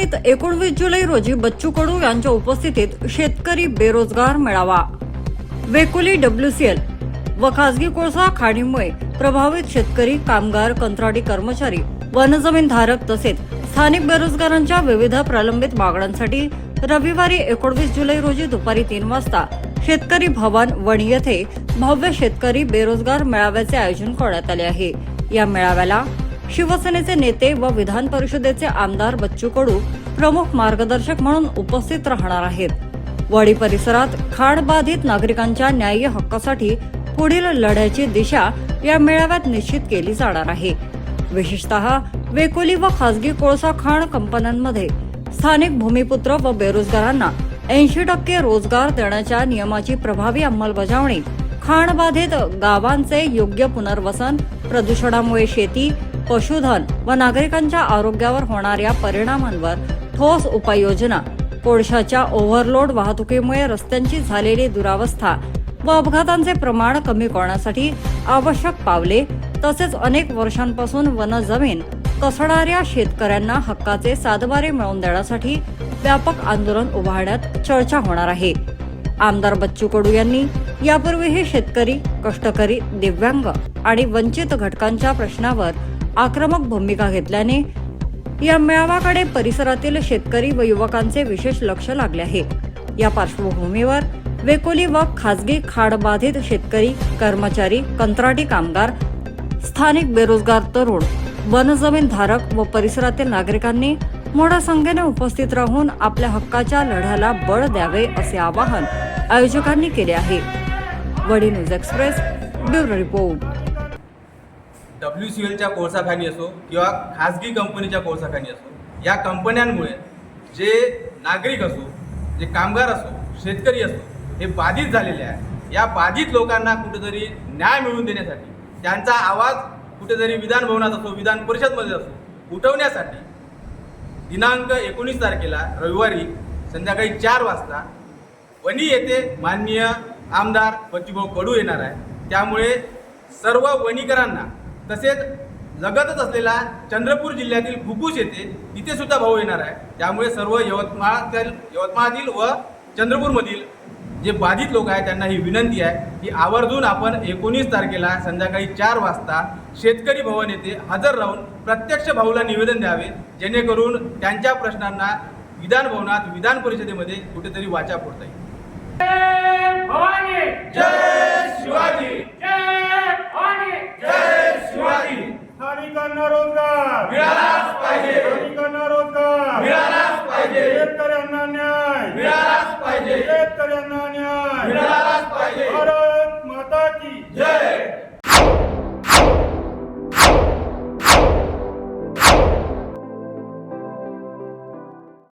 परभणीत 19 जुलै रोजी बच्चू कडू यांच्या उपस्थितीत शेतकरी बेरोजगार मेळावा। वेकोली WCL व खासगी कोळसा खाणीमुळे प्रभावित शेतकरी, कामगार, कंत्राटी कर्मचारी, वनजमीन धारक तसेच स्थानिक बेरोजगारांच्या विविध प्रलंबित मागण्यांसाठी रविवारी 19 जुलै रोजी दुपारी 3 वाजता शेतकरी भवन वणी येथे भव्य शेतकरी बेरोजगार मेळाव्याचे आयोजन करण्यात आले आहे। या मेळाव्याला शिवसेनेचे नेते व विधान परिषदेचे आमदार बच्चू कडू प्रमुख मार्गदर्शक म्हणून उपस्थित राहणार आहेत। वडी परिसरात खाण बाधित नागरिकांच्या न्याय्य हक्कासाठी पुढील लढ्याची दिशा या मेळाव्यात निश्चित केली जाणार आहे। विशेषतः वेकोली व खासगी कोळसा खाण कंपन्यांमध्ये स्थानिक भूमिपुत्र व बेरोजगारांना 80% रोजगार देण्याच्या नियमाची प्रभावी अंमलबजावणी, खाण बाधित गावांचे योग्य पुनर्वसन, प्रदूषणामुळे शेती, पशुधन व नागरिकांच्या आरोग्यावर होणाऱ्या परिणामांवर ठोस उपाययोजना, कोळशाच्या ओव्हरलोड वाहतुकीमुळे रस्त्यांची झालेली दुरावस्था व अपघातांचे प्रमाण कमी करण्यासाठी आवश्यक पावले, तसेच अनेक वर्षांपासून वनजमीन कसणाऱ्या शेतकऱ्यांना हक्काचे सातबारे मिळवून देण्यासाठी व्यापक आंदोलन उभारण्यात चर्चा होणार आहे। आमदार बच्चू कडू यांनी यापूर्वीही शेतकरी, कष्टकरी, दिव्यांग आणि वंचित घटकांच्या प्रश्नावर आक्रमक भूमिका घेतल्याने या मेळाव्याकडे परिसरातील शेतकरी व युवकांचे विशेष लक्ष लागले आहे। या पार्श्वभूमीवर वेकोली व खासगी खाणबाधित शेतकरी, कर्मचारी, कंत्राटी कामगार, स्थानिक बेरोजगार तरुण, वनजमीन धारक व परिसरातील नागरिकांनी मोठ्या संख्येने उपस्थित राहून आपल्या हक्काच्या लढ्याला बळ द्यावे असे आवाहन आयोजकांनी केले आहे। वडी न्यूज एक्सप्रेस ब्युरो रिपोर्ट। WCLच्या कोळसा खाणी असो किंवा खासगी कंपनीच्या कोळसा खाणी असो, या कंपन्यांमुळे जे नागरिक असो, जे कामगार असो, शेतकरी असो, हे बाधित झालेले आहे। या बाधित लोकांना कुठेतरी न्याय मिळवून देण्यासाठी, त्यांचा आवाज कुठेतरी विधान भवनात असो, विधान परिषदमध्ये असो, उठवण्यासाठी दिनांक 19 तारखेला रविवारी संध्याकाळी 4 वाजता वणी येथे माननीय आमदार बच्चूभाऊ कडू येणार आहे। त्यामुळे सर्व वणीकरांना तसेच लगतच असलेला चंद्रपूर जिल्ह्यातील घुगुस येथे तिथे सुद्धा भाऊ येणार आहे। त्यामुळे सर्व यवतमाळातील व चंद्रपूरमधील जे बाधित लोक आहेत त्यांना ही विनंती आहे की आवर्जून आपण 19 तारखेला संध्याकाळी 4 वाजता शेतकरी भवन येथे हजर राहून प्रत्यक्ष भाऊला निवेदन द्यावे, जेणेकरून त्यांच्या प्रश्नांना विधान भवनात, विधान परिषदेमध्ये कुठेतरी वाचा फोडता येईल। जय भवानी, जय शिवाजी, जय भवानी, जय शिवाजी। स्थानिकांना रोजगार मिळालाच पाहिजे, स्थानिकांना रोजगार मिळालाच पाहिजे, शेतकऱ्यांना न्याय मिळालाच पाहिजे, शेतकऱ्यांना न्याय मिळालाच पाहिजे। भारत माता की जय।